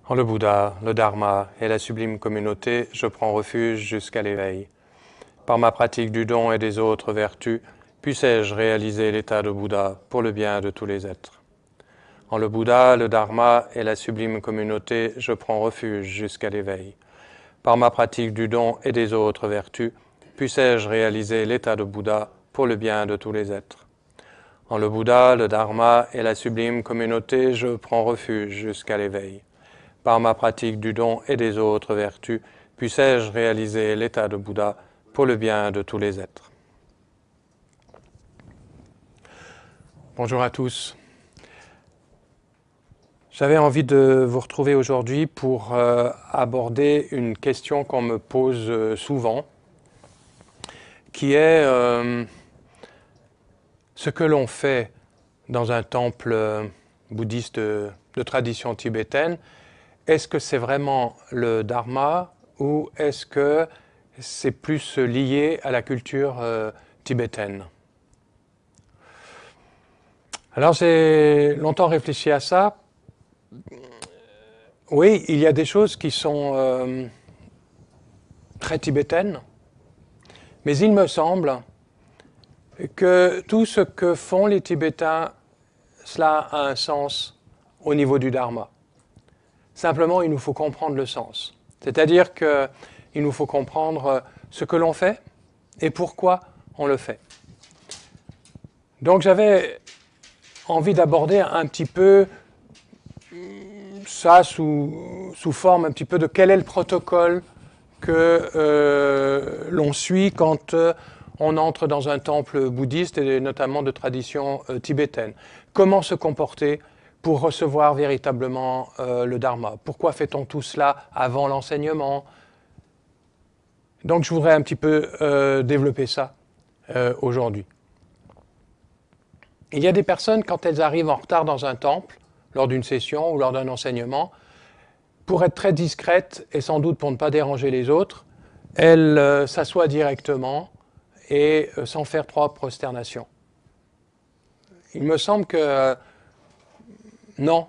En le Bouddha, le Dharma et la sublime communauté, je prends refuge jusqu'à l'éveil. Par ma pratique du don et des autres vertus, puissais-je réaliser l'état de Bouddha pour le bien de tous les êtres. En le Bouddha, le Dharma et la sublime communauté, je prends refuge jusqu'à l'éveil. Par ma pratique du don et des autres vertus, puissais-je réaliser l'état de Bouddha pour le bien de tous les êtres. En le Bouddha, le Dharma et la sublime communauté, je prends refuge jusqu'à l'éveil. Par ma pratique du don et des autres vertus, puissais-je réaliser l'état de Bouddha pour le bien de tous les êtres. Bonjour à tous. J'avais envie de vous retrouver aujourd'hui pour aborder une question qu'on me pose souvent, qui est ce que l'on fait dans un temple bouddhiste de tradition tibétaine. Est-ce que c'est vraiment le dharma ou est-ce que c'est plus lié à la culture tibétaine? Alors j'ai longtemps réfléchi à ça. Oui, il y a des choses qui sont très tibétaines, mais il me semble que tout ce que font les Tibétains, cela a un sens au niveau du dharma. Simplement, il nous faut comprendre le sens. C'est-à-dire qu'il nous faut comprendre ce que l'on fait et pourquoi on le fait. Donc j'avais envie d'aborder un petit peu ça sous forme un petit peu de quel est le protocole que l'on suit quand on entre dans un temple bouddhiste et notamment de tradition tibétaine. Comment se comporter pour recevoir véritablement le dharma? Pourquoi fait-on tout cela avant l'enseignement? Donc je voudrais un petit peu développer ça aujourd'hui. Il y a des personnes, quand elles arrivent en retard dans un temple, lors d'une session ou lors d'un enseignement, pour être très discrètes et sans doute pour ne pas déranger les autres, elles s'assoient directement et sans faire 3 prosternations. Il me semble que non,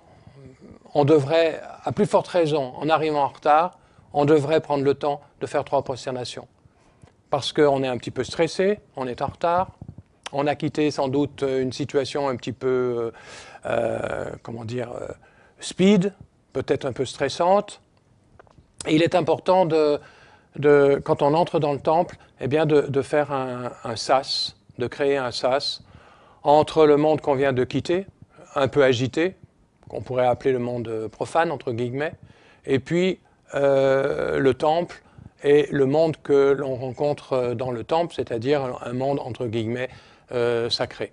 on devrait, à plus forte raison, en arrivant en retard, on devrait prendre le temps de faire 3 prosternations. Parce qu'on est un petit peu stressé, on est en retard, on a quitté sans doute une situation un petit peu, speed, peut-être un peu stressante. Et il est important quand on entre dans le temple, eh bien de faire un sas, de créer un sas entre le monde qu'on vient de quitter, un peu agité, qu'on pourrait appeler le monde profane, entre guillemets, et puis le temple et le monde que l'on rencontre dans le temple, c'est-à-dire un monde, entre guillemets, sacré.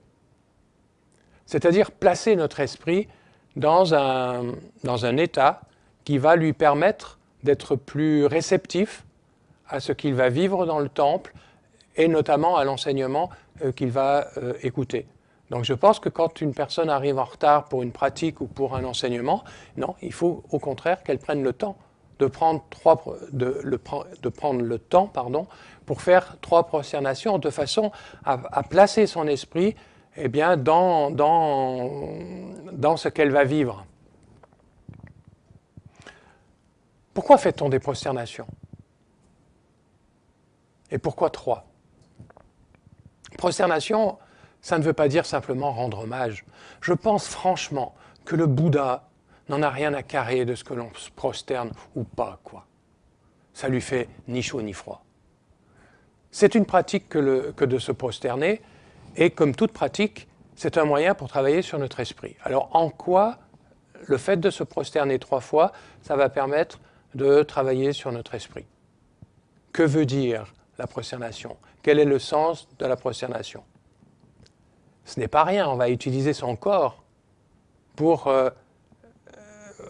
C'est-à-dire placer notre esprit dans un état qui va lui permettre d'être plus réceptif à ce qu'il va vivre dans le temple et notamment à l'enseignement qu'il va écouter. Donc je pense que quand une personne arrive en retard pour une pratique ou pour un enseignement, non, il faut au contraire qu'elle prenne le temps de prendre le temps pour faire 3 prosternations de façon à placer son esprit eh bien, dans ce qu'elle va vivre. Pourquoi fait-on des prosternations? Et pourquoi 3? Prosternation, ça ne veut pas dire simplement rendre hommage. Je pense franchement que le Bouddha n'en a rien à carrer de ce que l'on se prosterne ou pas, quoi. Ça lui fait ni chaud ni froid. C'est une pratique que de se prosterner, et comme toute pratique, c'est un moyen pour travailler sur notre esprit. Alors en quoi le fait de se prosterner 3 fois, ça va permettre de travailler sur notre esprit? Que veut dire la prosternation? Quel est le sens de la prosternation? Ce n'est pas rien, on va utiliser son corps pour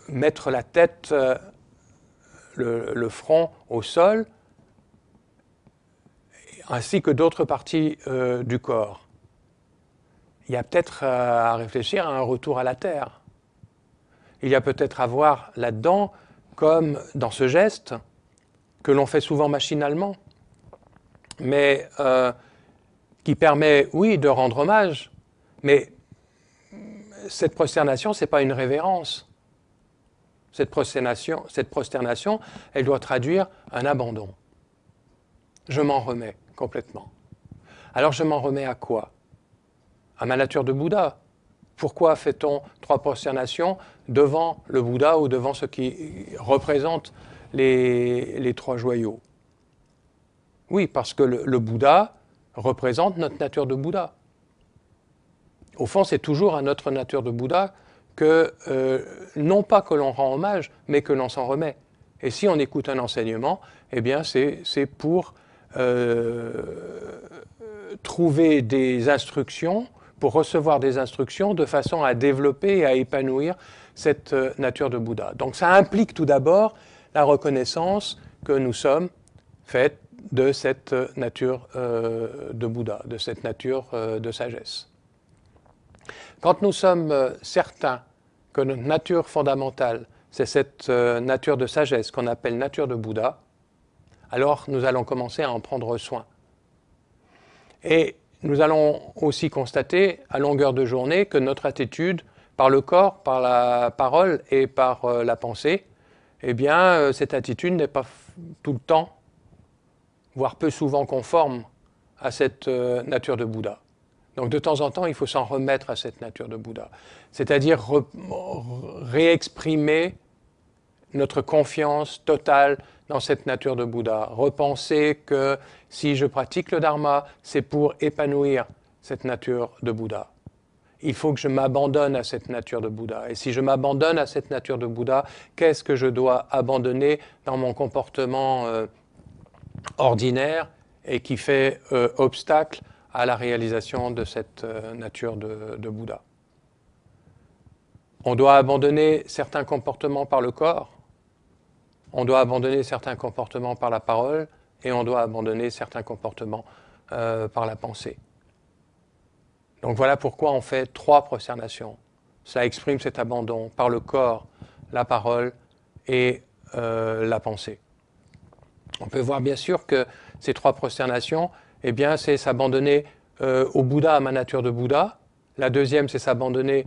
mettre la tête, le front au sol, ainsi que d'autres parties du corps. Il y a peut-être à réfléchir à un retour à la terre. Il y a peut-être à voir là-dedans, comme dans ce geste, que l'on fait souvent machinalement, mais qui permet, oui, de rendre hommage, mais cette prosternation, ce n'est pas une révérence. Cette prosternation, elle doit traduire un abandon. Je m'en remets complètement. Alors je m'en remets à quoi? À ma nature de Bouddha. Pourquoi fait-on 3 prosternations devant le Bouddha ou devant ce qui représente les 3 joyaux? Oui, parce que le Bouddha représente notre nature de Bouddha. Au fond, c'est toujours à notre nature de Bouddha que, non pas que l'on rend hommage, mais que l'on s'en remet. Et si on écoute un enseignement, eh bien c'est pour trouver des instructions, pour recevoir des instructions de façon à développer et à épanouir cette nature de Bouddha. Donc ça implique tout d'abord la reconnaissance que nous sommes faits de cette nature de Bouddha, de cette nature de sagesse. Quand nous sommes certains que notre nature fondamentale, c'est cette nature de sagesse qu'on appelle nature de Bouddha, alors nous allons commencer à en prendre soin. Et nous allons aussi constater à longueur de journée que notre attitude, par le corps, par la parole et par la pensée, eh bien, cette attitude n'est pas tout le temps, voire peu souvent conforme à cette nature de Bouddha. Donc de temps en temps, il faut s'en remettre à cette nature de Bouddha, c'est-à-dire réexprimer notre confiance totale dans cette nature de Bouddha. Repenser que si je pratique le Dharma, c'est pour épanouir cette nature de Bouddha. Il faut que je m'abandonne à cette nature de Bouddha. Et si je m'abandonne à cette nature de Bouddha, qu'est-ce que je dois abandonner dans mon comportement ordinaire et qui fait obstacle à la réalisation de cette nature de Bouddha? On doit abandonner certains comportements par le corps, on doit abandonner certains comportements par la parole et on doit abandonner certains comportements par la pensée. Donc voilà pourquoi on fait 3 prosternations. Ça exprime cet abandon par le corps, la parole et la pensée. On peut voir bien sûr que ces 3 prosternations, eh bien, c'est s'abandonner au Bouddha, à ma nature de Bouddha. La deuxième, c'est s'abandonner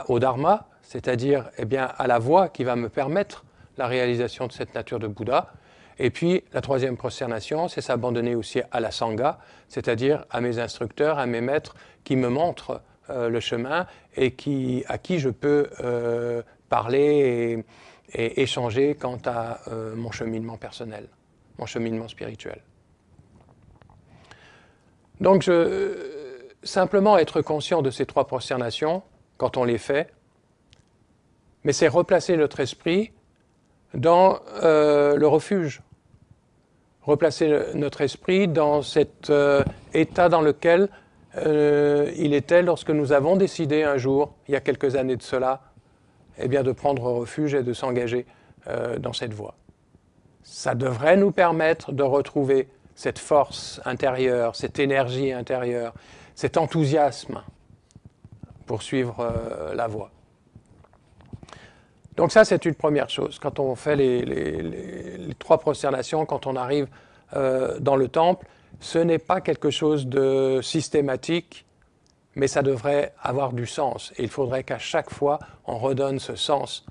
au Dharma, c'est-à-dire eh bien, à la voie qui va me permettre la réalisation de cette nature de Bouddha. Et puis, la troisième prosternation, c'est s'abandonner aussi à la Sangha, c'est-à-dire à mes instructeurs, à mes maîtres qui me montrent le chemin et à qui je peux parler et échanger quant à mon cheminement personnel, mon cheminement spirituel. Donc, simplement être conscient de ces 3 prosternations, quand on les fait, mais c'est replacer notre esprit dans le refuge. Replacer notre esprit dans cet état dans lequel il était lorsque nous avons décidé un jour, il y a quelques années de cela, eh bien de prendre refuge et de s'engager dans cette voie. Ça devrait nous permettre de retrouver cette force intérieure, cette énergie intérieure, cet enthousiasme pour suivre la voie. Donc ça, c'est une première chose. Quand on fait les 3 prosternations, quand on arrive dans le temple, ce n'est pas quelque chose de systématique, mais ça devrait avoir du sens. Et il faudrait qu'à chaque fois, on redonne ce sens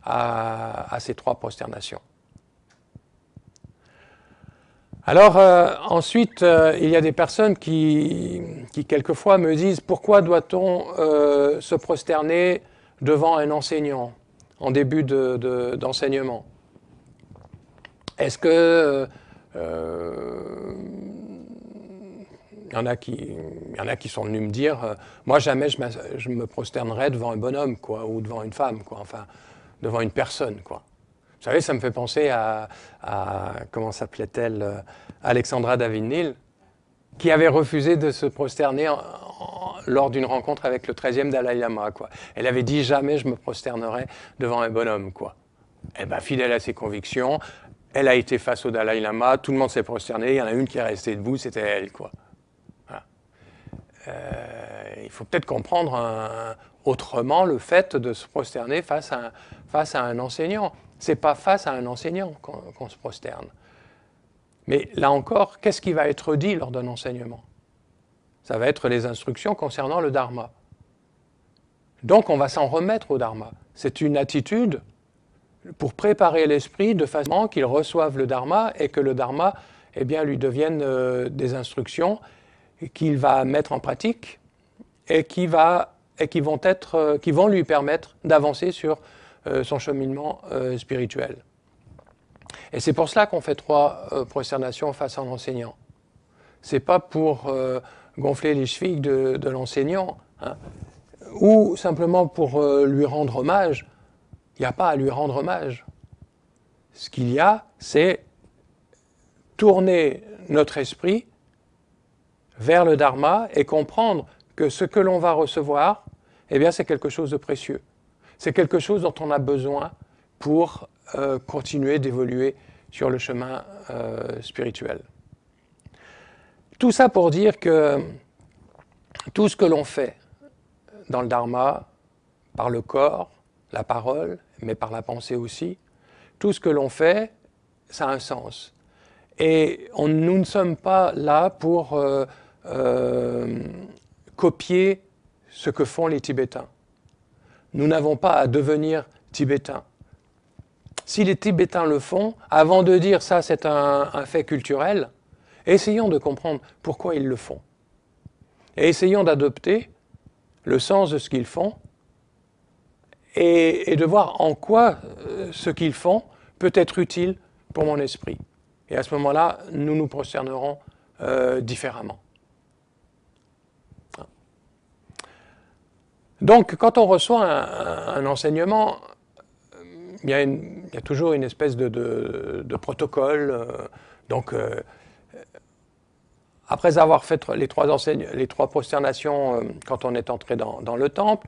à ces 3 prosternations. Alors ensuite, il y a des personnes qui quelquefois me disent « Pourquoi doit-on se prosterner devant un enseignant en début d'enseignement? Est-ce que il y en a qui sont venus me dire moi jamais je me prosternerai devant un bonhomme quoi, ou devant une femme, quoi, enfin devant une personne, quoi. » Vous savez, ça me fait penser à comment s'appelait-elle, Alexandra David-Néel, qui avait refusé de se prosterner lors d'une rencontre avec le 13e Dalai Lama, quoi. Elle avait dit « Jamais je me prosternerai devant un bonhomme, quoi. » Eh bien, fidèle à ses convictions, elle a été face au Dalai Lama, tout le monde s'est prosterné, il y en a une qui est restée debout, c'était elle, quoi. Voilà. Il faut peut-être comprendre autrement le fait de se prosterner face à un enseignant. Ce n'est pas face à un enseignant qu'on se prosterne. Mais là encore, qu'est-ce qui va être dit lors d'un enseignement? Ça va être les instructions concernant le Dharma. Donc on va s'en remettre au Dharma. C'est une attitude pour préparer l'esprit de façon qu'il reçoive le Dharma et que le Dharma eh bien, lui devienne des instructions qu'il va mettre en pratique et qui vont lui permettre d'avancer sur son cheminement spirituel. Et c'est pour cela qu'on fait 3 prosternations face à l'enseignant. Ce n'est pas pour gonfler les chevilles de l'enseignant, hein, ou simplement pour lui rendre hommage. Il n'y a pas à lui rendre hommage. Ce qu'il y a, c'est tourner notre esprit vers le Dharma et comprendre que ce que l'on va recevoir, eh bien, c'est quelque chose de précieux. C'est quelque chose dont on a besoin pour continuer d'évoluer sur le chemin spirituel. Tout ça pour dire que tout ce que l'on fait dans le Dharma, par le corps, la parole, mais par la pensée aussi, tout ce que l'on fait, ça a un sens. Et nous ne sommes pas là pour copier ce que font les Tibétains. Nous n'avons pas à devenir Tibétains. Si les Tibétains le font, avant de dire ça c'est un fait culturel, essayons de comprendre pourquoi ils le font. Et essayons d'adopter le sens de ce qu'ils font et de voir en quoi ce qu'ils font peut être utile pour mon esprit. Et à ce moment-là, nous nous prosternerons différemment. Donc, quand on reçoit un enseignement, il y a toujours une espèce de protocole. Après avoir fait les 3 prosternations quand on est entré dans le temple,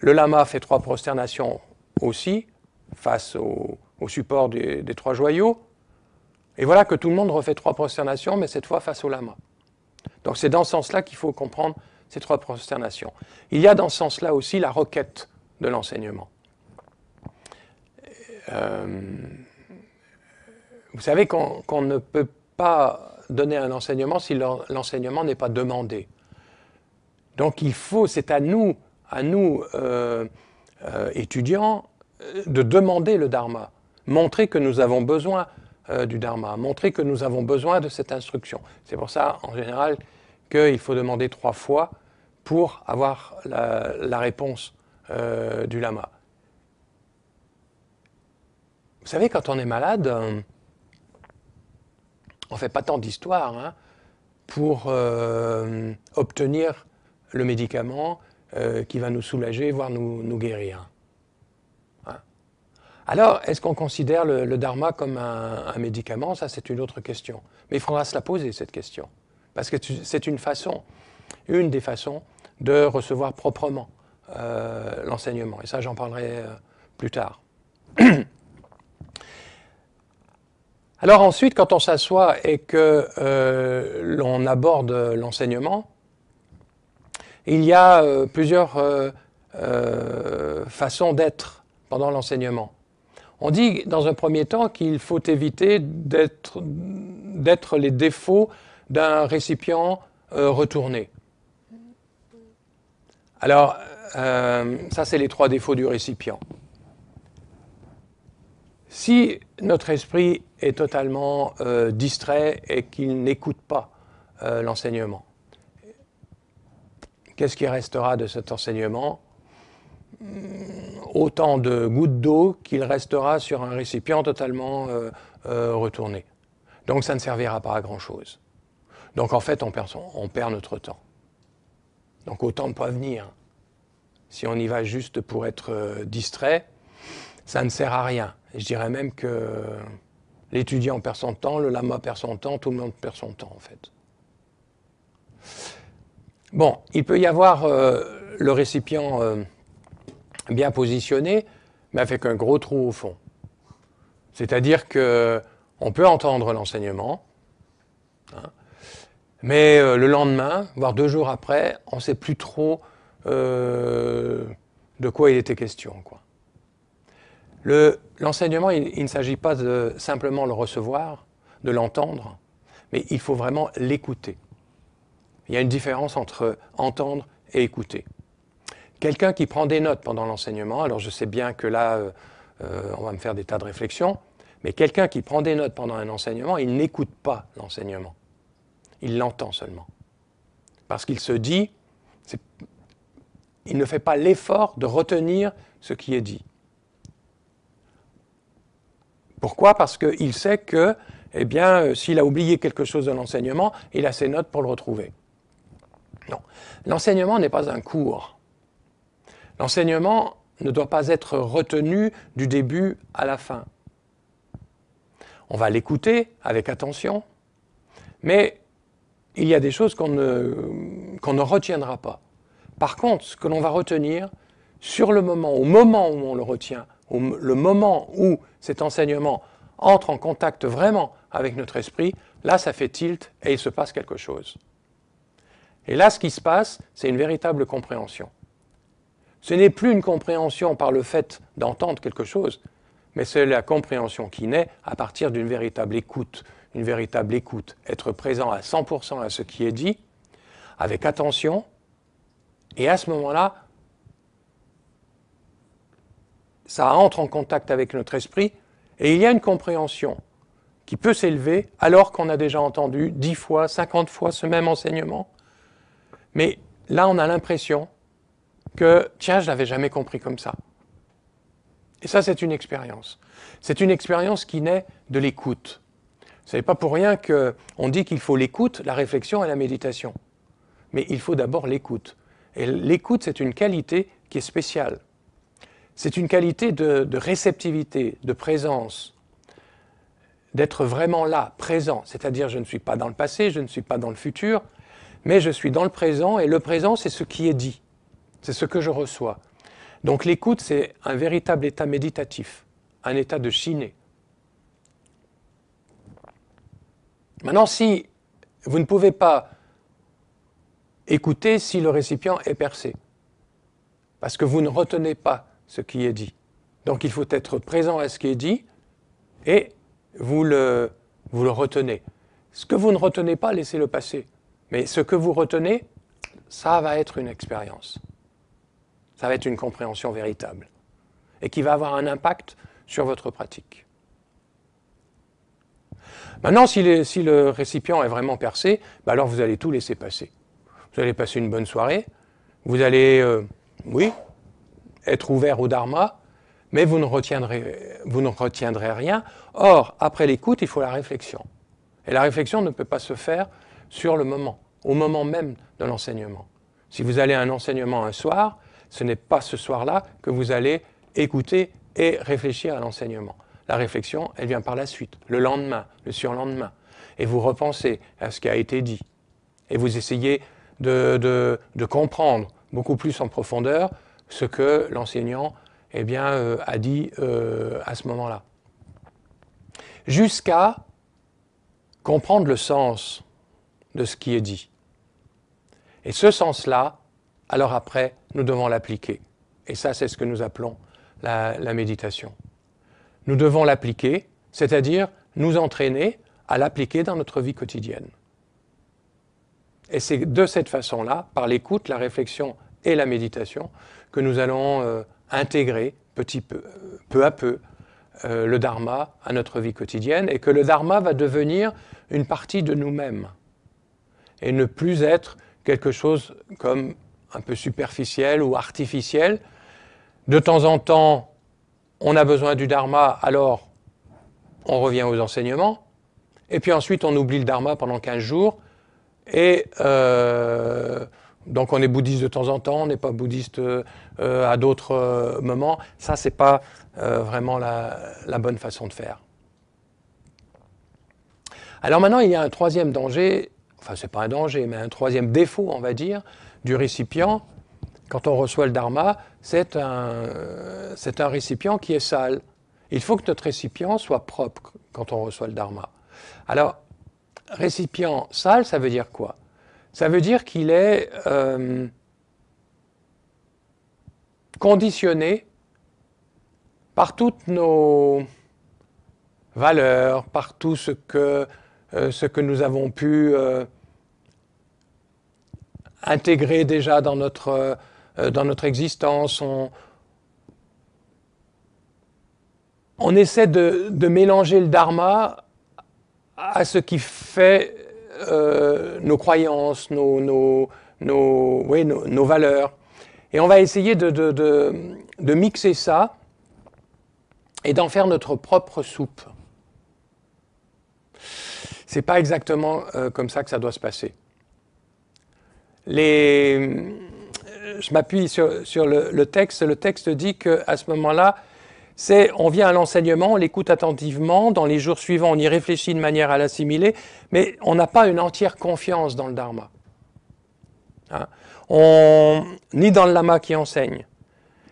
le lama fait 3 prosternations aussi, face au support des 3 joyaux. Et voilà que tout le monde refait 3 prosternations, mais cette fois face au lama. Donc c'est dans ce sens-là qu'il faut comprendre ces 3 prosternations. Il y a dans ce sens-là aussi la requête de l'enseignement. Vous savez qu'on ne peut pas donner un enseignement si l'enseignement n'est pas demandé. Donc c'est à nous étudiants, de demander le Dharma, montrer que nous avons besoin du Dharma, montrer que nous avons besoin de cette instruction. C'est pour ça, en général, qu'il faut demander 3 fois pour avoir la réponse du lama. Vous savez, quand on est malade, on ne fait pas tant d'histoire pour obtenir le médicament qui va nous soulager, voire nous guérir. Alors, est-ce qu'on considère le Dharma comme un médicament? Ça, c'est une autre question. Mais il faudra se la poser, cette question. Parce que c'est une des façons de recevoir proprement l'enseignement. Et ça, j'en parlerai plus tard. Alors ensuite, quand on s'assoit et que l'on aborde l'enseignement, il y a plusieurs façons d'être pendant l'enseignement. On dit dans un premier temps qu'il faut éviter d'être les défauts d'un récipient retourné. Alors, ça c'est les 3 défauts du récipient. Si notre esprit est totalement distrait et qu'il n'écoute pas l'enseignement, qu'est-ce qui restera de cet enseignement? Autant de gouttes d'eau qu'il restera sur un récipient totalement retourné. Donc ça ne servira pas à grand-chose. Donc en fait, on perd notre temps. Donc autant ne pas venir. Si on y va juste pour être distrait, ça ne sert à rien. Et je dirais même que l'étudiant perd son temps, le lama perd son temps, tout le monde perd son temps en fait. Bon, il peut y avoir le récipient bien positionné, mais avec un gros trou au fond. C'est-à-dire qu'on peut entendre l'enseignement, mais le lendemain, voire 2 jours après, on ne sait plus trop de quoi il était question, quoi. L'enseignement, il ne s'agit pas de simplement le recevoir, de l'entendre, mais il faut vraiment l'écouter. Il y a une différence entre entendre et écouter. Quelqu'un qui prend des notes pendant l'enseignement, alors je sais bien que là, on va me faire des tas de réflexions. Mais quelqu'un qui prend des notes pendant un enseignement, il n'écoute pas l'enseignement. Il l'entend seulement. Parce qu'il se dit, il ne fait pas l'effort de retenir ce qui est dit. Pourquoi? Parce qu'il sait que, eh bien, s'il a oublié quelque chose de l'enseignement, il a ses notes pour le retrouver. Non. L'enseignement n'est pas un cours. L'enseignement ne doit pas être retenu du début à la fin. On va l'écouter avec attention, mais il y a des choses qu'on ne retiendra pas. Par contre, ce que l'on va retenir, sur le moment, au moment où on le retient, le moment où cet enseignement entre en contact vraiment avec notre esprit, là, ça fait tilt et il se passe quelque chose. Et là, ce qui se passe, c'est une véritable compréhension. Ce n'est plus une compréhension par le fait d'entendre quelque chose, mais c'est la compréhension qui naît à partir d'une véritable écoute. Une véritable écoute, être présent à 100% à ce qui est dit, avec attention, et à ce moment-là, ça entre en contact avec notre esprit, et il y a une compréhension qui peut s'élever alors qu'on a déjà entendu 10 fois, 50 fois ce même enseignement. Mais là, on a l'impression que, tiens, je ne l'avais jamais compris comme ça. Et ça, c'est une expérience. C'est une expérience qui naît de l'écoute. Ce n'est pas pour rien qu'on dit qu'il faut l'écoute, la réflexion et la méditation. Mais il faut d'abord l'écoute. Et l'écoute, c'est une qualité qui est spéciale. C'est une qualité de réceptivité, de présence, d'être vraiment là, présent. C'est-à-dire, je ne suis pas dans le passé, je ne suis pas dans le futur, mais je suis dans le présent, et le présent, c'est ce qui est dit. C'est ce que je reçois. Donc l'écoute, c'est un véritable état méditatif, un état de ciné. Maintenant, si vous ne pouvez pas écouter si le récipient est percé, parce que vous ne retenez pas ce qui est dit. Donc il faut être présent à ce qui est dit et vous le retenez. Ce que vous ne retenez pas, laissez-le passer. Mais ce que vous retenez, ça va être une expérience. Ça va être une compréhension véritable et qui va avoir un impact sur votre pratique. Maintenant, si le récipient est vraiment percé, ben alors vous allez tout laisser passer. Vous allez passer une bonne soirée, vous allez, être ouvert au dharma, mais vous ne retiendrez rien. Or, après l'écoute, il faut la réflexion. Et la réflexion ne peut pas se faire sur le moment, au moment même de l'enseignement. Si vous allez à un enseignement un soir, ce n'est pas ce soir-là que vous allez écouter et réfléchir à l'enseignement. La réflexion, elle vient par la suite, le lendemain, le surlendemain. Et vous repensez à ce qui a été dit. Et vous essayez de comprendre beaucoup plus en profondeur ce que l'enseignant a dit à ce moment-là. Jusqu'à comprendre le sens de ce qui est dit. Et ce sens-là, alors après, nous devons l'appliquer. Et ça, c'est ce que nous appelons la méditation. Nous devons l'appliquer, c'est-à-dire nous entraîner à l'appliquer dans notre vie quotidienne. Et c'est de cette façon-là, par l'écoute, la réflexion et la méditation, que nous allons intégrer peu à peu le dharma à notre vie quotidienne et que le dharma va devenir une partie de nous-mêmes et ne plus être quelque chose comme un peu superficiel ou artificiel. De temps en temps, on a besoin du dharma, alors on revient aux enseignements, et puis ensuite on oublie le dharma pendant 15 jours, et donc on est bouddhiste de temps en temps, on n'est pas bouddhiste à d'autres moments. Ça, c'est pas vraiment la bonne façon de faire. Alors maintenant, il y a un troisième danger, enfin c'est pas un danger, mais un troisième défaut, on va dire, du récipient. Quand on reçoit le dharma, c'est un récipient qui est sale. Il faut que notre récipient soit propre quand on reçoit le dharma. Alors, récipient sale, ça veut dire quoi? Ça veut dire qu'il est conditionné par toutes nos valeurs, par tout ce que nous avons pu intégrer déjà dans notre existence. on essaie de mélanger le dharma à ce qui fait nos croyances, nos valeurs. Et on va essayer de mixer ça et d'en faire notre propre soupe. C'est pas exactement comme ça que ça doit se passer. Je m'appuie sur le texte. Le texte dit qu'à ce moment-là, on vient à l'enseignement, on l'écoute attentivement, dans les jours suivants, on y réfléchit de manière à l'assimiler, mais on n'a pas une entière confiance dans le dharma. Hein? Ni dans le lama qui enseigne.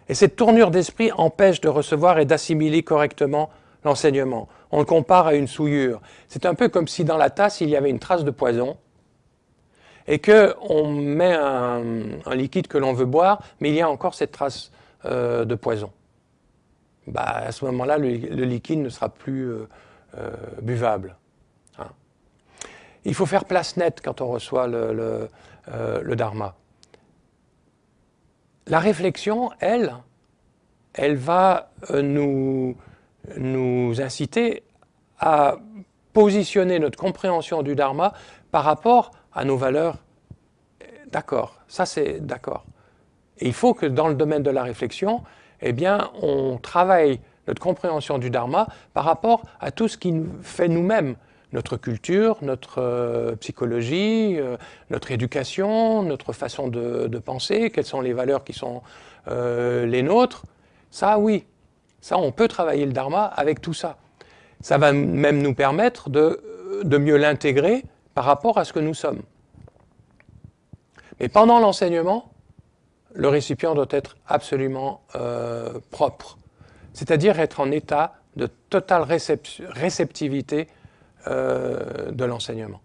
Et cette tournure d'esprit empêche de recevoir et d'assimiler correctement l'enseignement. On le compare à une souillure. C'est un peu comme si dans la tasse, il y avait une trace de poison et qu'on met un liquide que l'on veut boire, mais il y a encore cette trace de poison. À ce moment-là, le liquide ne sera plus buvable. Hein. Il faut faire place nette quand on reçoit le dharma. La réflexion, elle va nous inciter à positionner notre compréhension du dharma par rapport à nos valeurs. D'accord, ça c'est d'accord. Et il faut que dans le domaine de la réflexion, eh bien, on travaille notre compréhension du dharma par rapport à tout ce qui nous fait nous-mêmes, notre culture, notre psychologie, notre éducation, notre façon de penser, quelles sont les valeurs qui sont les nôtres. Ça, oui, ça, on peut travailler le dharma avec tout ça. Ça va même nous permettre de mieux l'intégrer par rapport à ce que nous sommes. Mais pendant l'enseignement, le récipient doit être absolument propre, c'est-à-dire être en état de totale réceptivité de l'enseignement.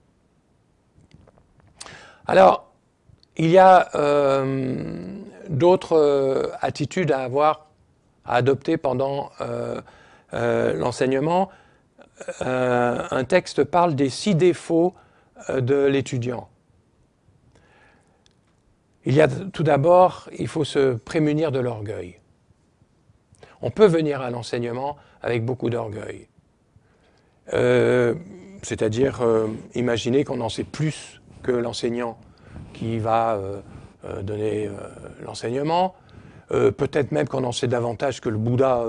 Alors, il y a d'autres attitudes à adopter pendant l'enseignement. Un texte parle des 6 défauts de l'étudiant. Tout d'abord, il faut se prémunir de l'orgueil. On peut venir à l'enseignement avec beaucoup d'orgueil. C'est-à-dire imaginer qu'on en sait plus que l'enseignant qui va donner l'enseignement. Peut-être même qu'on en sait davantage que le Bouddha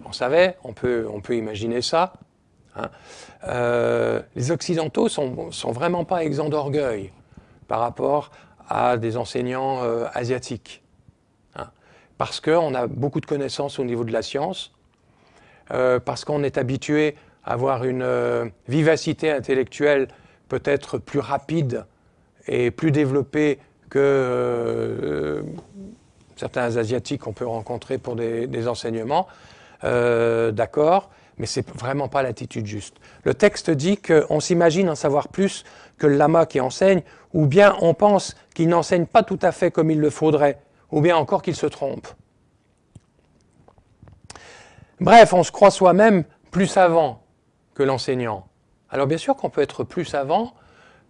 en savait. On peut imaginer ça. Hein. Les Occidentaux sont vraiment pas exempts d'orgueil par rapport à des enseignants asiatiques. Hein. Parce qu'on a beaucoup de connaissances au niveau de la science, parce qu'on est habitué à avoir une vivacité intellectuelle peut-être plus rapide et plus développée que certains Asiatiques qu'on peut rencontrer pour des enseignements. D'accord, mais ce n'est vraiment pas l'attitude juste. Le texte dit qu'on s'imagine en savoir plus que le lama qui enseigne, ou bien on pense qu'il n'enseigne pas tout à fait comme il le faudrait, ou bien encore qu'il se trompe. Bref, on se croit soi-même plus savant que l'enseignant. Alors bien sûr qu'on peut être plus savant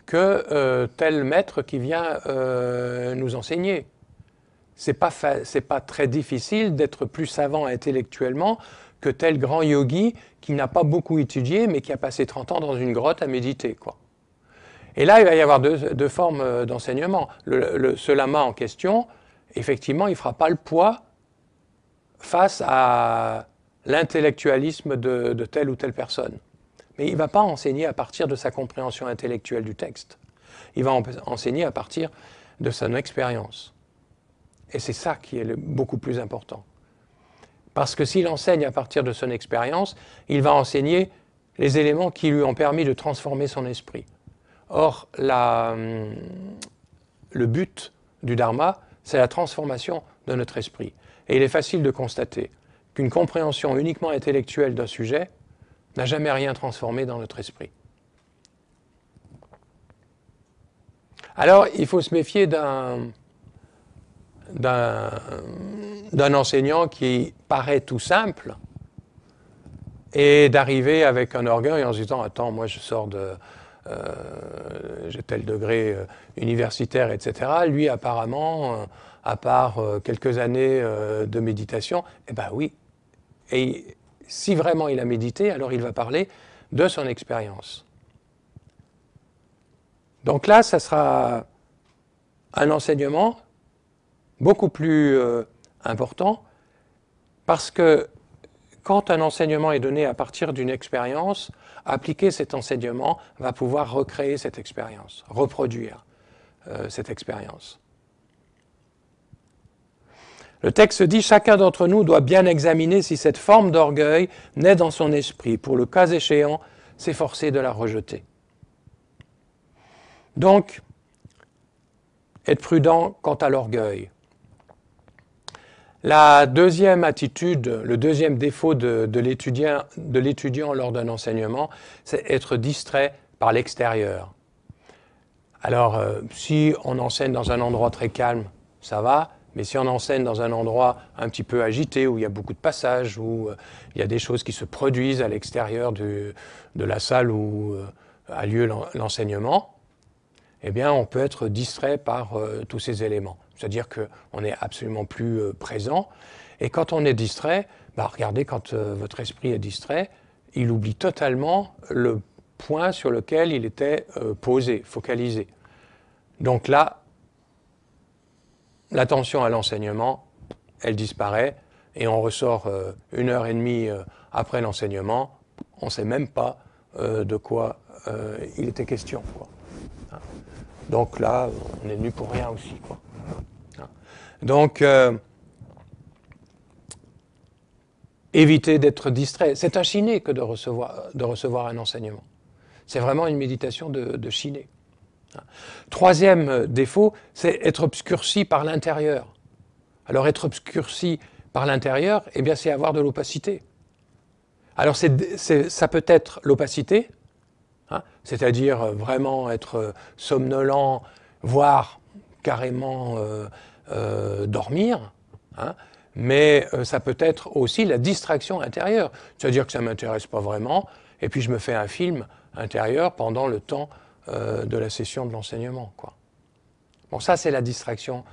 que tel maître qui vient nous enseigner. C'est pas très difficile d'être plus savant intellectuellement que tel grand yogi qui n'a pas beaucoup étudié mais qui a passé 30 ans dans une grotte à méditer, quoi. Et là, il va y avoir deux formes d'enseignement. Ce lama en question, effectivement, il ne fera pas le poids face à l'intellectualisme de telle ou telle personne. Mais il ne va pas enseigner à partir de sa compréhension intellectuelle du texte. Il va enseigner à partir de son expérience. Et c'est ça qui est beaucoup plus important. Parce que s'il enseigne à partir de son expérience, il va enseigner les éléments qui lui ont permis de transformer son esprit. Or, le but du dharma, c'est la transformation de notre esprit. Et il est facile de constater qu'une compréhension uniquement intellectuelle d'un sujet n'a jamais rien transformé dans notre esprit. Alors, il faut se méfier d'un enseignant qui paraît tout simple et d'arriver avec un orgueil en se disant « Attends, moi je sors j'ai tel degré universitaire, etc. » Lui, apparemment, à part quelques années de méditation, eh bien oui. Et si vraiment il a médité, alors il va parler de son expérience. Donc là, ça sera un enseignement beaucoup plus important, parce que quand un enseignement est donné à partir d'une expérience, appliquer cet enseignement va pouvoir recréer cette expérience, reproduire cette expérience. Le texte dit « Chacun d'entre nous doit bien examiner si cette forme d'orgueil naît dans son esprit, pour le cas échéant, s'efforcer de la rejeter. » Donc, être prudent quant à l'orgueil. La deuxième attitude, le deuxième défaut de l'étudiant lors d'un enseignement, c'est être distrait par l'extérieur. Alors, si on enseigne dans un endroit très calme, ça va, mais si on enseigne dans un endroit un petit peu agité, où il y a beaucoup de passages, où il y a des choses qui se produisent à l'extérieur de la salle où a lieu l'enseignement, eh bien, on peut être distrait par tous ces éléments. C'est-à-dire qu'on n'est absolument plus présent. Et quand on est distrait, regardez, quand votre esprit est distrait, il oublie totalement le point sur lequel il était posé, focalisé. Donc là, l'attention à l'enseignement, elle disparaît, et on ressort 1h30 après l'enseignement, on ne sait même pas de quoi il était question, quoi. Donc là, on est venu pour rien aussi, quoi. Donc, éviter d'être distrait. C'est un chiné que de recevoir un enseignement. C'est vraiment une méditation de chiné. Troisième défaut, c'est être obscurci par l'intérieur. Alors, être obscurci par l'intérieur, eh bien, c'est avoir de l'opacité. Alors, ça peut être l'opacité, c'est-à-dire vraiment être somnolent, voire carrément dormir, mais ça peut être aussi la distraction intérieure, c'est-à-dire que ça ne m'intéresse pas vraiment, et puis je me fais un film intérieur pendant le temps de la session de l'enseignement, quoi. Bon, ça c'est la distraction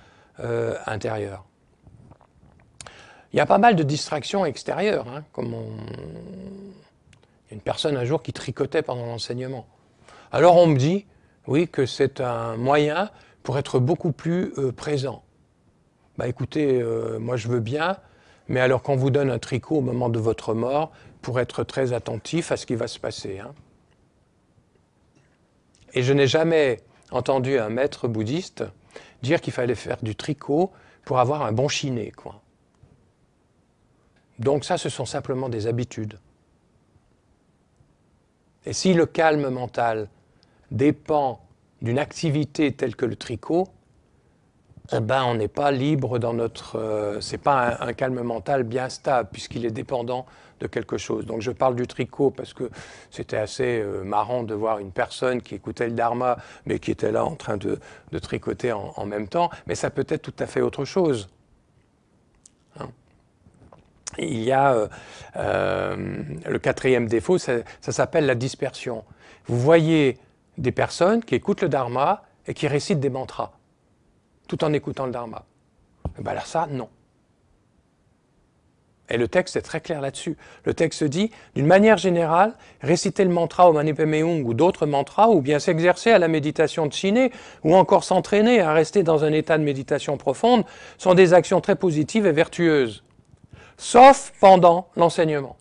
intérieure. Il y a pas mal de distractions extérieures, comme une personne un jour qui tricotait pendant l'enseignement. Alors on me dit, oui, que c'est un moyen pour être beaucoup plus présent. Écoutez, moi je veux bien, mais alors qu'on vous donne un tricot au moment de votre mort, pour être très attentif à ce qui va se passer. Et je n'ai jamais entendu un maître bouddhiste dire qu'il fallait faire du tricot pour avoir un bon chiné, quoi. Donc ça, ce sont simplement des habitudes. Et si le calme mental dépend d'une activité telle que le tricot, on n'est pas libre dans notre... c'est pas un calme mental bien stable, puisqu'il est dépendant de quelque chose. Donc je parle du tricot parce que c'était assez marrant de voir une personne qui écoutait le Dharma, mais qui était là en train de tricoter en même temps, mais ça peut être tout à fait autre chose. Il y a le quatrième défaut, ça s'appelle la dispersion. Vous voyez des personnes qui écoutent le Dharma et qui récitent des mantras, tout en écoutant le Dharma. Alors ça, non. Et le texte est très clair là-dessus. Le texte dit, d'une manière générale, réciter le mantra au Manipameung ou d'autres mantras, ou bien s'exercer à la méditation de chiné, ou encore s'entraîner à rester dans un état de méditation profonde, sont des actions très positives et vertueuses, sauf pendant l'enseignement,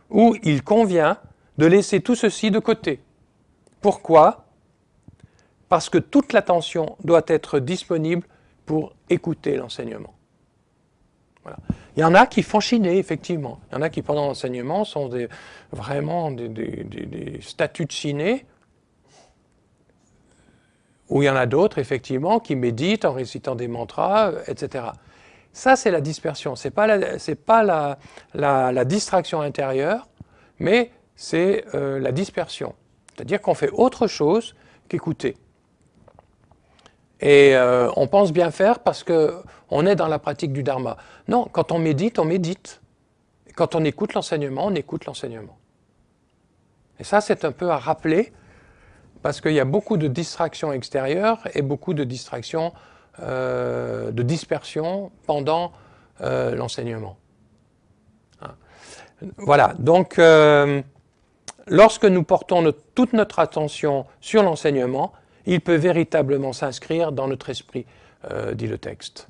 où il convient de laisser tout ceci de côté. Pourquoi ? Parce que toute l'attention doit être disponible pour écouter l'enseignement. Voilà. Il y en a qui font chiner, effectivement. Il y en a qui, pendant l'enseignement, sont vraiment des statues de chiné, ou il y en a d'autres, effectivement, qui méditent en récitant des mantras, etc. Ça, c'est la dispersion. Ce n'est pas la distraction intérieure, mais c'est la dispersion. C'est-à-dire qu'on fait autre chose qu'écouter. Et on pense bien faire parce qu'on est dans la pratique du Dharma. Non, quand on médite, on médite. Et quand on écoute l'enseignement, on écoute l'enseignement. Et ça, c'est un peu à rappeler, parce qu'il y a beaucoup de distractions extérieures et beaucoup de distractions, de dispersion pendant l'enseignement. Voilà, donc lorsque nous portons toute notre attention sur l'enseignement, il peut véritablement s'inscrire dans notre esprit, dit le texte.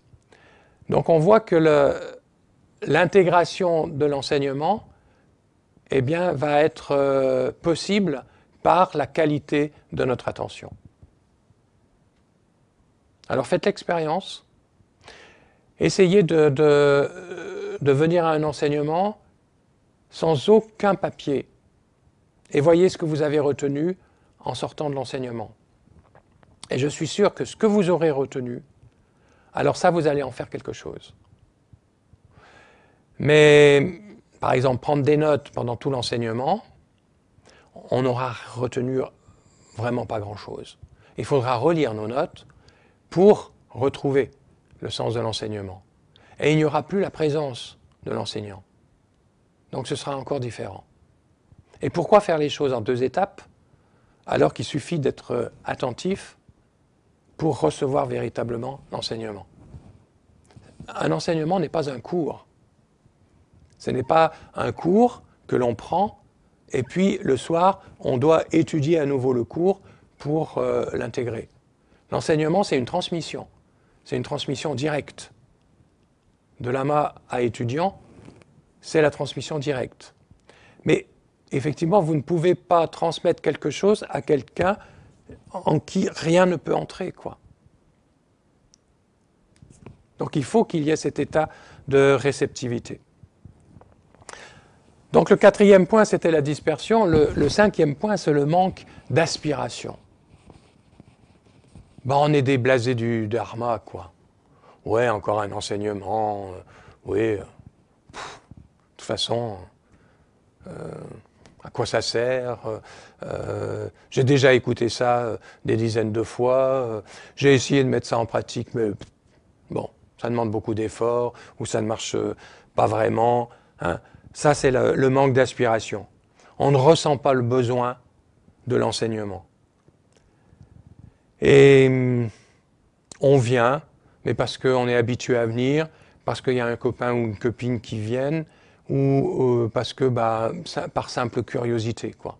Donc on voit que l'intégration de l'enseignement eh bien, va être possible par la qualité de notre attention. Alors faites l'expérience. Essayez de venir à un enseignement sans aucun papier. Et voyez ce que vous avez retenu en sortant de l'enseignement. Et je suis sûr que ce que vous aurez retenu, alors ça, vous allez en faire quelque chose. Mais, par exemple, prendre des notes pendant tout l'enseignement, on n'aura retenu vraiment pas grand-chose. Il faudra relire nos notes pour retrouver le sens de l'enseignement. Et il n'y aura plus la présence de l'enseignant. Donc ce sera encore différent. Et pourquoi faire les choses en 2 étapes, alors qu'il suffit d'être attentif pour recevoir véritablement l'enseignement? Un enseignement n'est pas un cours. Ce n'est pas un cours que l'on prend et puis le soir, on doit étudier à nouveau le cours pour l'intégrer. L'enseignement, c'est une transmission. C'est une transmission directe. De lama à étudiant, c'est la transmission directe. Mais effectivement, vous ne pouvez pas transmettre quelque chose à quelqu'un en qui rien ne peut entrer, quoi. Donc il faut qu'il y ait cet état de réceptivité. Donc le 4e point, c'était la dispersion. Le 5e point, c'est le manque d'aspiration. Ben, on est des blasés du dharma, quoi. Ouais, encore un enseignement. Oui. De toute façon, à quoi ça sert? J'ai déjà écouté ça des dizaines de fois. J'ai essayé de mettre ça en pratique, mais bon, ça demande beaucoup d'efforts, ou ça ne marche pas vraiment. Hein. Ça, c'est le manque d'aspiration. On ne ressent pas le besoin de l'enseignement. Et on vient, mais parce qu'on est habitué à venir, parce qu'il y a un copain ou une copine qui viennent, ou parce que par simple curiosité, quoi.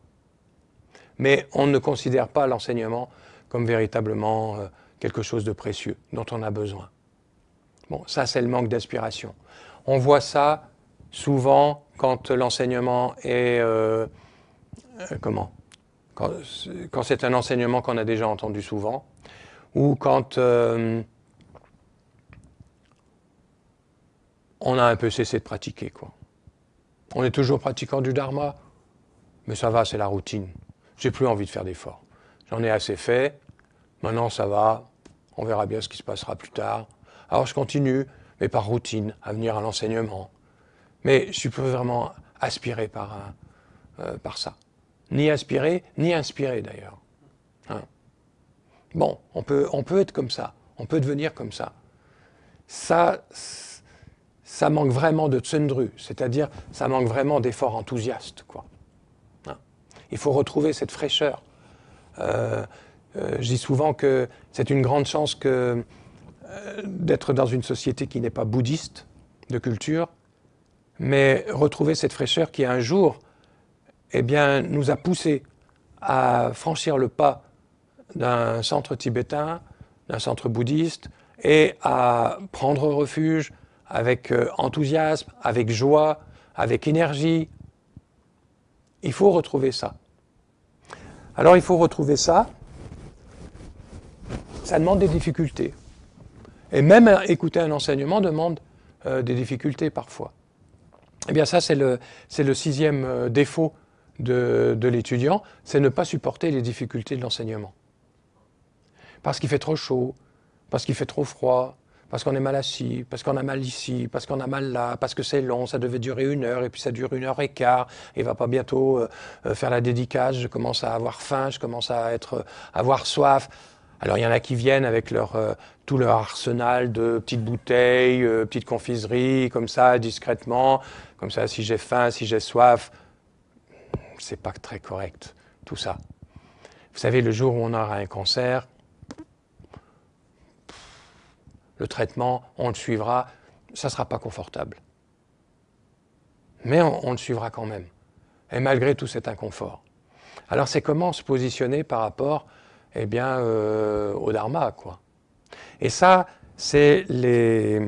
Mais on ne considère pas l'enseignement comme véritablement quelque chose de précieux, dont on a besoin. Bon, ça c'est le manque d'aspiration. On voit ça souvent quand l'enseignement est... quand c'est un enseignement qu'on a déjà entendu souvent, ou quand on a un peu cessé de pratiquer, quoi. On est toujours pratiquant du dharma, mais ça va, c'est la routine. J'ai plus envie de faire d'efforts. J'en ai assez fait, maintenant ça va, on verra bien ce qui se passera plus tard. Alors je continue, mais par routine, à venir à l'enseignement. Mais je ne peux vraiment aspirer par ça. Ni aspirer, ni inspirer d'ailleurs. Hein. Bon, on peut être comme ça, on peut devenir comme ça. Ça manque vraiment de tsundru, c'est-à-dire ça manque vraiment d'efforts enthousiastes, quoi. Hein. Il faut retrouver cette fraîcheur. Je dis souvent que c'est une grande chance d'être dans une société qui n'est pas bouddhiste de culture, mais retrouver cette fraîcheur qui un jour nous a poussé à franchir le pas d'un centre tibétain, d'un centre bouddhiste, et à prendre refuge avec enthousiasme, avec joie, avec énergie. Il faut retrouver ça. Alors il faut retrouver ça. Ça demande des difficultés. Et même écouter un enseignement demande des difficultés parfois. Eh bien ça, c'est le 6e défaut de l'étudiant, c'est ne pas supporter les difficultés de l'enseignement. Parce qu'il fait trop chaud, parce qu'il fait trop froid, parce qu'on est mal assis, parce qu'on a mal ici, parce qu'on a mal là, parce que c'est long, ça devait durer 1 heure, et puis ça dure 1h15, et il va pas bientôt faire la dédicace, je commence à avoir faim, je commence à avoir soif. Alors il y en a qui viennent avec tout leur arsenal de petites bouteilles, petites confiseries, comme ça, discrètement, comme ça, si j'ai faim, si j'ai soif, c'est pas très correct, tout ça. Vous savez, le jour où on aura un cancer, le traitement, on le suivra, ça ne sera pas confortable. mais on le suivra quand même, et malgré tout cet inconfort. Alors c'est comment se positionner par rapport au Dharma, quoi. Et ça, c'est les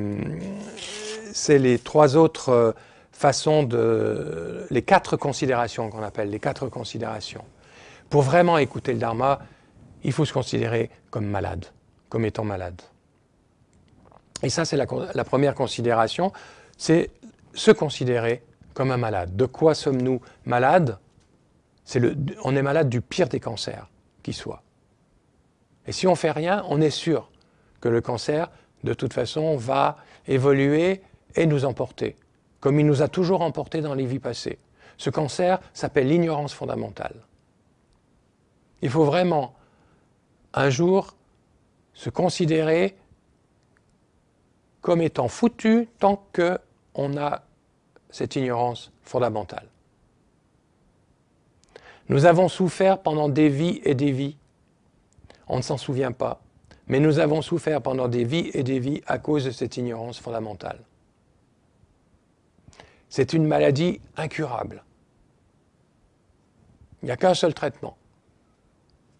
trois autres façons les 4 considérations qu'on appelle, les 4 considérations. Pour vraiment écouter le Dharma, il faut se considérer comme malade, comme étant malade. Et ça, c'est la première considération, c'est se considérer comme un malade. De quoi sommes-nous malades? On est malade du pire des cancers qui soit. Et si on ne fait rien, on est sûr que le cancer, de toute façon, va évoluer et nous emporter, comme il nous a toujours emportés dans les vies passées. Ce cancer s'appelle l'ignorance fondamentale. Il faut vraiment, un jour, se considérer comme étant foutu tant qu'on a cette ignorance fondamentale. Nous avons souffert pendant des vies et des vies. On ne s'en souvient pas. Mais nous avons souffert pendant des vies et des vies à cause de cette ignorance fondamentale. C'est une maladie incurable. Il n'y a qu'un seul traitement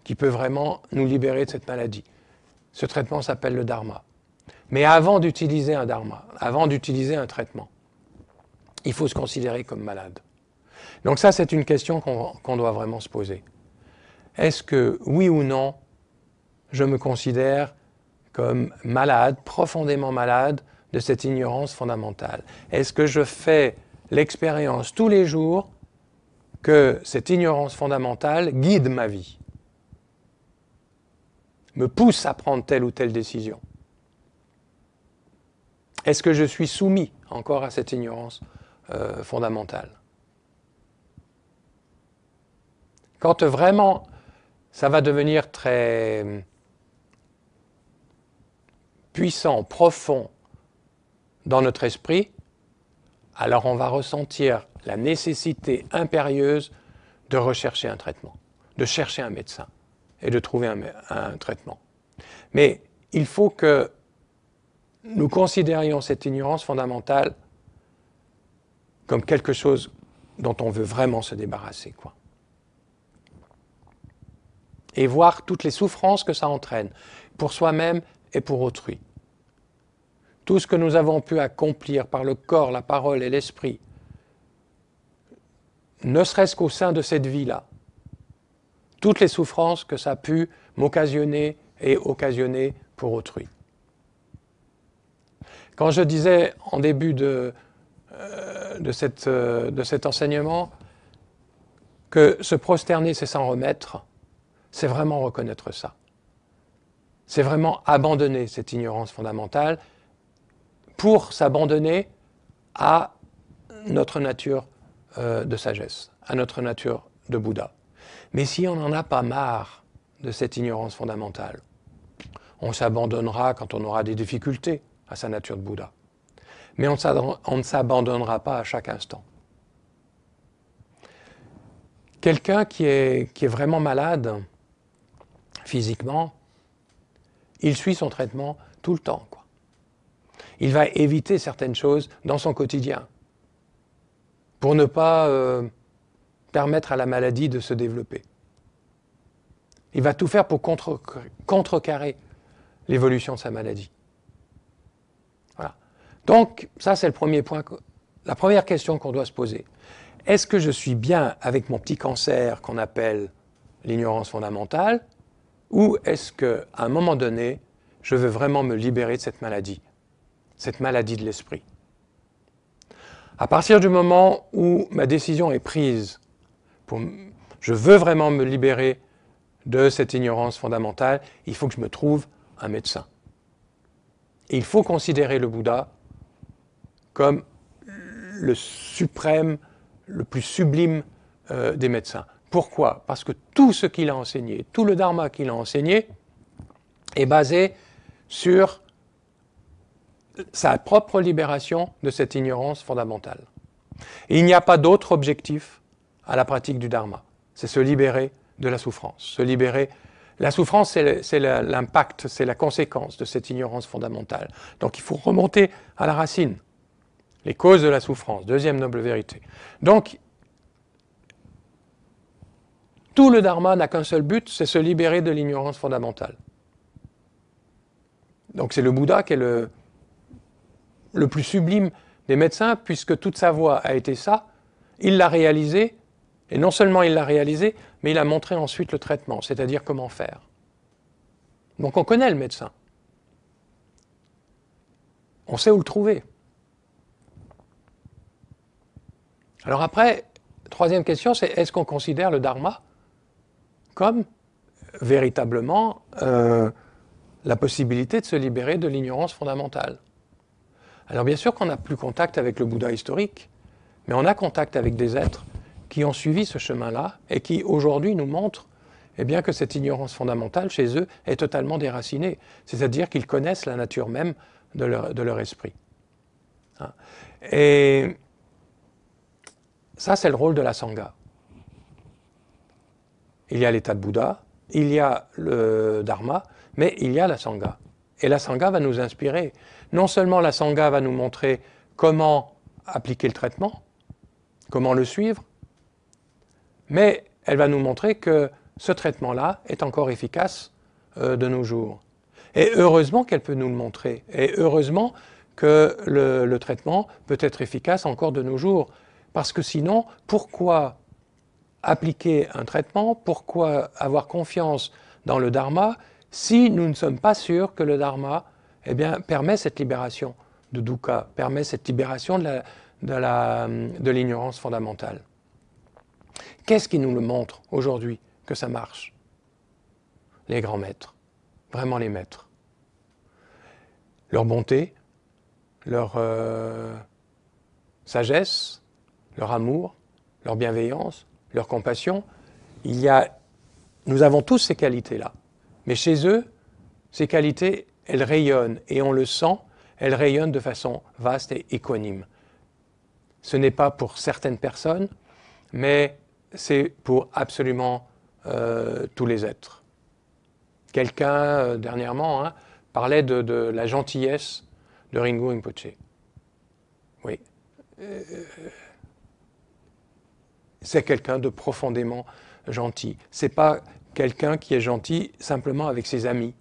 qui peut vraiment nous libérer de cette maladie. Ce traitement s'appelle le Dharma. Mais avant d'utiliser un Dharma, avant d'utiliser un traitement, il faut se considérer comme malade. Donc ça, c'est une question qu'on doit vraiment se poser. Est-ce que, oui ou non, je me considère comme malade, profondément malade de cette ignorance fondamentale? Est-ce que je fais l'expérience tous les jours que cette ignorance fondamentale guide ma vie, me pousse à prendre telle ou telle décision? Est-ce que je suis soumis encore à cette ignorance fondamentale? Quand vraiment ça va devenir très puissant, profond dans notre esprit, alors on va ressentir la nécessité impérieuse de rechercher un traitement, de chercher un médecin et de trouver un traitement. Mais il faut que nous considérions cette ignorance fondamentale comme quelque chose dont on veut vraiment se débarrasser, quoi. Et voir toutes les souffrances que ça entraîne, pour soi-même et pour autrui. Tout ce que nous avons pu accomplir par le corps, la parole et l'esprit, ne serait-ce qu'au sein de cette vie-là, toutes les souffrances que ça a pu m'occasionner et occasionner pour autrui. Quand je disais en début de cet enseignement que se prosterner, c'est s'en remettre, c'est vraiment reconnaître ça. C'est vraiment abandonner cette ignorance fondamentale pour s'abandonner à notre nature de sagesse, à notre nature de Bouddha. Mais si on n'en a pas marre de cette ignorance fondamentale, on s'abandonnera quand on aura des difficultés à sa nature de Bouddha. Mais on ne s'abandonnera pas à chaque instant. Quelqu'un qui est vraiment malade physiquement, il suit son traitement tout le temps, quoi. Il va éviter certaines choses dans son quotidien pour ne pas permettre à la maladie de se développer. Il va tout faire pour contrecarrer l'évolution de sa maladie. Voilà. Donc, ça c'est le premier point, la première question qu'on doit se poser. Est-ce que je suis bien avec mon petit cancer qu'on appelle l'ignorance fondamentale, ou est-ce qu'à un moment donné, je veux vraiment me libérer de cette maladie de l'esprit? À partir du moment où ma décision est prise, je veux vraiment me libérer de cette ignorance fondamentale, il faut que je me trouve un médecin. Et il faut considérer le Bouddha comme le suprême, le plus sublime des médecins. Pourquoi? Parce que tout ce qu'il a enseigné, tout le dharma qu'il a enseigné, est basé sur sa propre libération de cette ignorance fondamentale. Et il n'y a pas d'autre objectif à la pratique du dharma. C'est se libérer de la souffrance. Se libérer. La souffrance, c'est l'impact, c'est la conséquence de cette ignorance fondamentale. Donc il faut remonter à la racine. Les causes de la souffrance, deuxième noble vérité. Donc, tout le dharma n'a qu'un seul but, c'est se libérer de l'ignorance fondamentale. Donc c'est le Bouddha qui est le plus sublime des médecins, puisque toute sa voie a été ça. Il l'a réalisé, et non seulement il l'a réalisé, mais il a montré ensuite le traitement, c'est-à-dire comment faire. Donc on connaît le médecin. On sait où le trouver. Alors après, troisième question, c'est est-ce qu'on considère le dharma comme véritablement la possibilité de se libérer de l'ignorance fondamentale? Alors bien sûr qu'on n'a plus contact avec le Bouddha historique, mais on a contact avec des êtres qui ont suivi ce chemin-là et qui aujourd'hui nous montrent eh bien, que cette ignorance fondamentale chez eux est totalement déracinée, c'est-à-dire qu'ils connaissent la nature même de leur esprit. Et ça, c'est le rôle de la Sangha. Il y a l'état de Bouddha, il y a le Dharma, mais il y a la Sangha. Et la Sangha va nous inspirer. Non seulement la Sangha va nous montrer comment appliquer le traitement, comment le suivre, mais elle va nous montrer que ce traitement-là est encore efficace de nos jours. Et heureusement qu'elle peut nous le montrer. Et heureusement que le traitement peut être efficace encore de nos jours. Parce que sinon, pourquoi appliquer un traitement, pourquoi avoir confiance dans le Dharma si nous ne sommes pas sûrs que le Dharma eh bien, permet cette libération de dukkha, permet cette libération de l'ignorance fondamentale? Qu'est-ce qui nous le montre aujourd'hui que ça marche? Les grands maîtres, vraiment les maîtres. Leur bonté, leur sagesse, leur amour, leur bienveillance, leur compassion. Nous avons tous ces qualités-là. Mais chez eux, ces qualités, elles rayonnent, et on le sent, elles rayonnent de façon vaste et équanime. Ce n'est pas pour certaines personnes, mais c'est pour absolument tous les êtres. Quelqu'un, dernièrement, parlait de la gentillesse de Ringu Rinpoche. Oui. C'est quelqu'un de profondément gentil. Ce n'est pas quelqu'un qui est gentil simplement avec ses amis.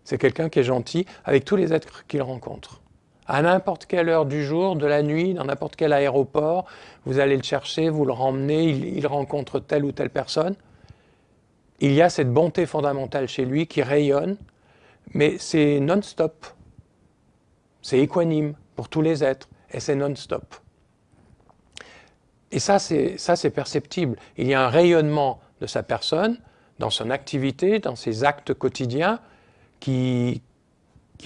C'est quelqu'un qui est gentil avec tous les êtres qu'il rencontre. À n'importe quelle heure du jour, de la nuit, dans n'importe quel aéroport, vous allez le chercher, vous le ramenez, il rencontre telle ou telle personne. Il y a cette bonté fondamentale chez lui qui rayonne, mais c'est non-stop. C'est équanime pour tous les êtres, et c'est non-stop. Et ça, c'est perceptible. Il y a un rayonnement de sa personne, dans son activité, dans ses actes quotidiens, qui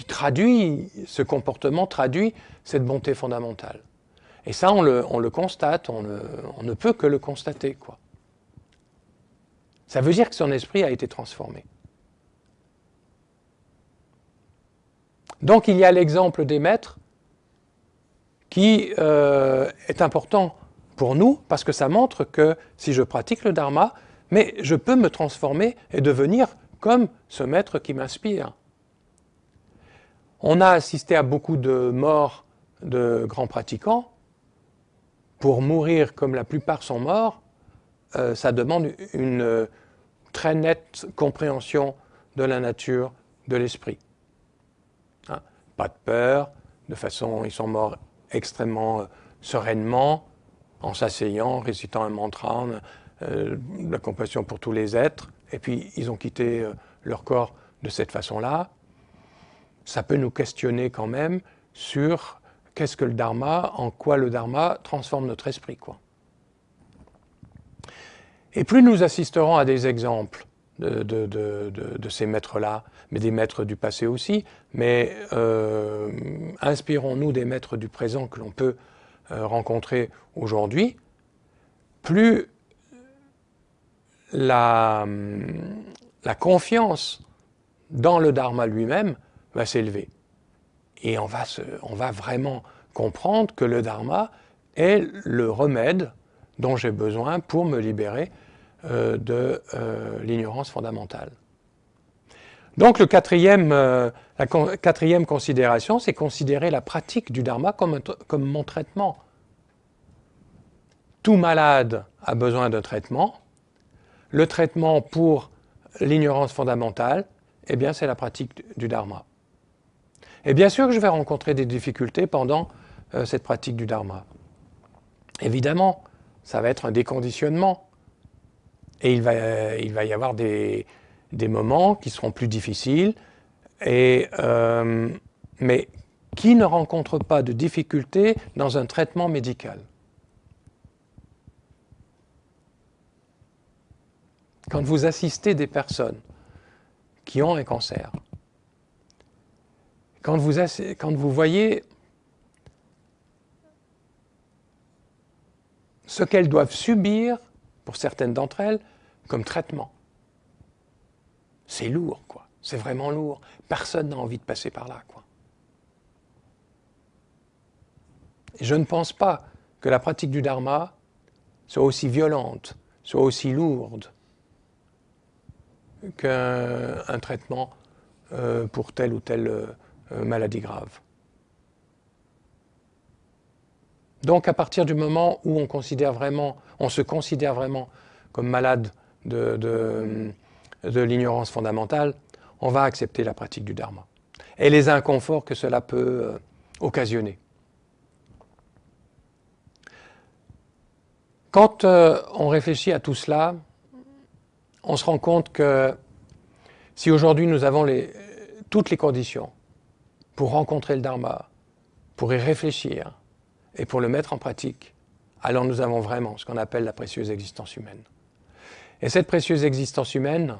traduit, ce comportement traduit cette bonté fondamentale. Et ça, on le constate, on ne peut que le constater, quoi. Ça veut dire que son esprit a été transformé. Donc il y a l'exemple des maîtres qui est important pour nous, parce que ça montre que si je pratique le Dharma, mais je peux me transformer et devenir comme ce maître qui m'inspire. On a assisté à beaucoup de morts de grands pratiquants. Pour mourir comme la plupart sont morts, ça demande une très nette compréhension de la nature de l'esprit. Pas de peur, ils sont morts extrêmement sereinement, en s'asseyant, récitant un mantra, la compassion pour tous les êtres, et puis ils ont quitté leur corps de cette façon-là. Ça peut nous questionner quand même sur qu'est-ce que le Dharma, en quoi le Dharma transforme notre esprit, quoi. Et plus nous assisterons à des exemples de ces maîtres-là, mais des maîtres du passé aussi, mais inspirons-nous des maîtres du présent que l'on peut rencontrer aujourd'hui, plus la confiance dans le Dharma lui-même va s'élever. Et on va vraiment comprendre que le Dharma est le remède dont j'ai besoin pour me libérer de l'ignorance fondamentale. Donc la quatrième considération, c'est considérer la pratique du dharma comme mon traitement. Tout malade a besoin d'un traitement. Le traitement pour l'ignorance fondamentale, eh bien, c'est la pratique du dharma. Et bien sûr que je vais rencontrer des difficultés pendant cette pratique du dharma. Évidemment, ça va être un déconditionnement. Et il va y avoir des moments qui seront plus difficiles. Mais qui ne rencontre pas de difficultés dans un traitement médical? Quand vous assistez des personnes qui ont un cancer, quand vous voyez ce qu'elles doivent subir, pour certaines d'entre elles, comme traitement, c'est lourd, quoi. C'est vraiment lourd. Personne n'a envie de passer par là, quoi. Et je ne pense pas que la pratique du dharma soit aussi violente, soit aussi lourde qu'un traitement pour telle ou telle maladie grave. Donc à partir du moment où on se considère vraiment comme malade de l'ignorance fondamentale, on va accepter la pratique du dharma et les inconforts que cela peut occasionner. Quand on réfléchit à tout cela, on se rend compte que si aujourd'hui nous avons toutes les conditions pour rencontrer le dharma, pour y réfléchir et pour le mettre en pratique, alors nous avons vraiment ce qu'on appelle la précieuse existence humaine. Et cette précieuse existence humaine,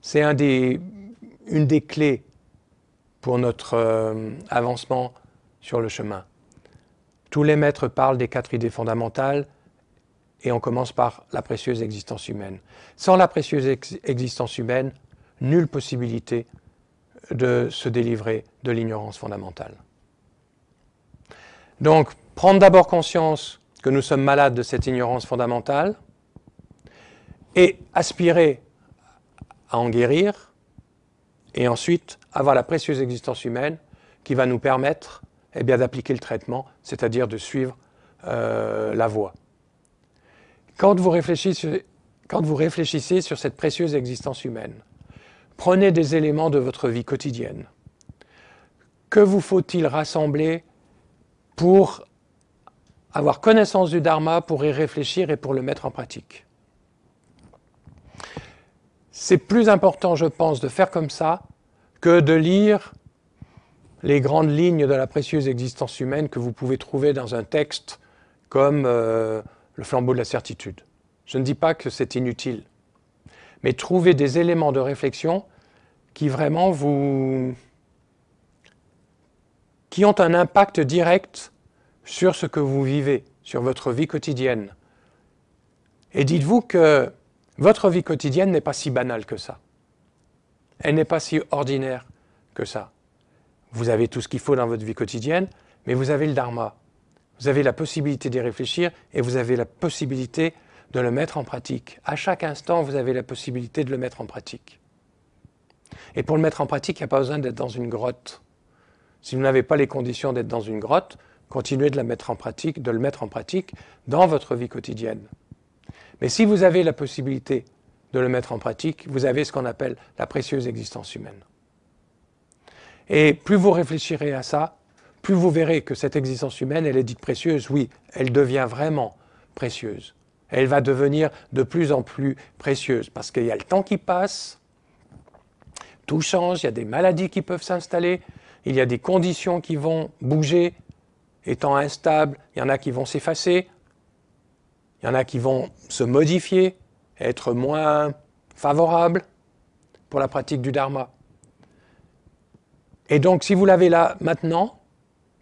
c'est une des clés pour notre avancement sur le chemin. Tous les maîtres parlent des 4 idées fondamentales et on commence par la précieuse existence humaine. Sans la précieuse existence humaine, nulle possibilité de se délivrer de l'ignorance fondamentale. Donc, prendre d'abord conscience que nous sommes malades de cette ignorance fondamentale et aspirer à en guérir, et ensuite avoir la précieuse existence humaine qui va nous permettre d'appliquer le traitement, c'est-à-dire de suivre la voie. Quand vous réfléchissez sur cette précieuse existence humaine, prenez des éléments de votre vie quotidienne. Que vous faut-il rassembler pour avoir connaissance du dharma, pour y réfléchir et pour le mettre en pratique? C'est plus important, je pense, de faire comme ça que de lire les grandes lignes de la précieuse existence humaine que vous pouvez trouver dans un texte comme le flambeau de la certitude. Je ne dis pas que c'est inutile, mais trouvez des éléments de réflexion qui vraiment qui ont un impact direct sur ce que vous vivez, sur votre vie quotidienne. Et dites-vous que votre vie quotidienne n'est pas si banale que ça. Elle n'est pas si ordinaire que ça. Vous avez tout ce qu'il faut dans votre vie quotidienne, mais vous avez le dharma. Vous avez la possibilité d'y réfléchir et vous avez la possibilité de le mettre en pratique. À chaque instant, vous avez la possibilité de le mettre en pratique. Et pour le mettre en pratique, il n'y a pas besoin d'être dans une grotte. Si vous n'avez pas les conditions d'être dans une grotte, continuez de le mettre en pratique dans votre vie quotidienne. Mais si vous avez la possibilité de le mettre en pratique, vous avez ce qu'on appelle la précieuse existence humaine. Et plus vous réfléchirez à ça, plus vous verrez que cette existence humaine, elle est dite précieuse. Oui, elle devient vraiment précieuse. Elle va devenir de plus en plus précieuse parce qu'il y a le temps qui passe, tout change, il y a des maladies qui peuvent s'installer, il y a des conditions qui vont bouger, étant instables, il y en a qui vont s'effacer, il y en a qui vont se modifier, être moins favorables pour la pratique du dharma. Et donc, si vous l'avez là maintenant,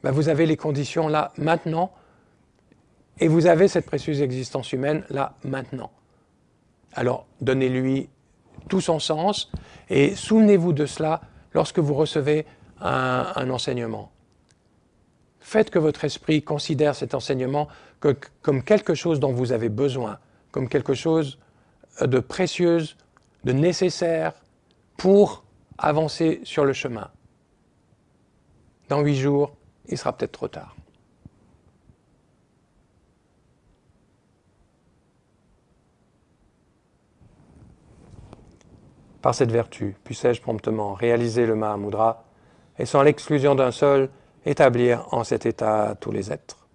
vous avez les conditions là maintenant, et vous avez cette précieuse existence humaine là maintenant. Alors, donnez-lui tout son sens, et souvenez-vous de cela lorsque vous recevez un enseignement. Faites que votre esprit considère cet enseignement comme quelque chose dont vous avez besoin, comme quelque chose de précieux, de nécessaire pour avancer sur le chemin. Dans 8 jours, il sera peut-être trop tard. Par cette vertu, puissais-je promptement réaliser le Mahamudra et sans l'exclusion d'un seul, établir en cet état tous les êtres.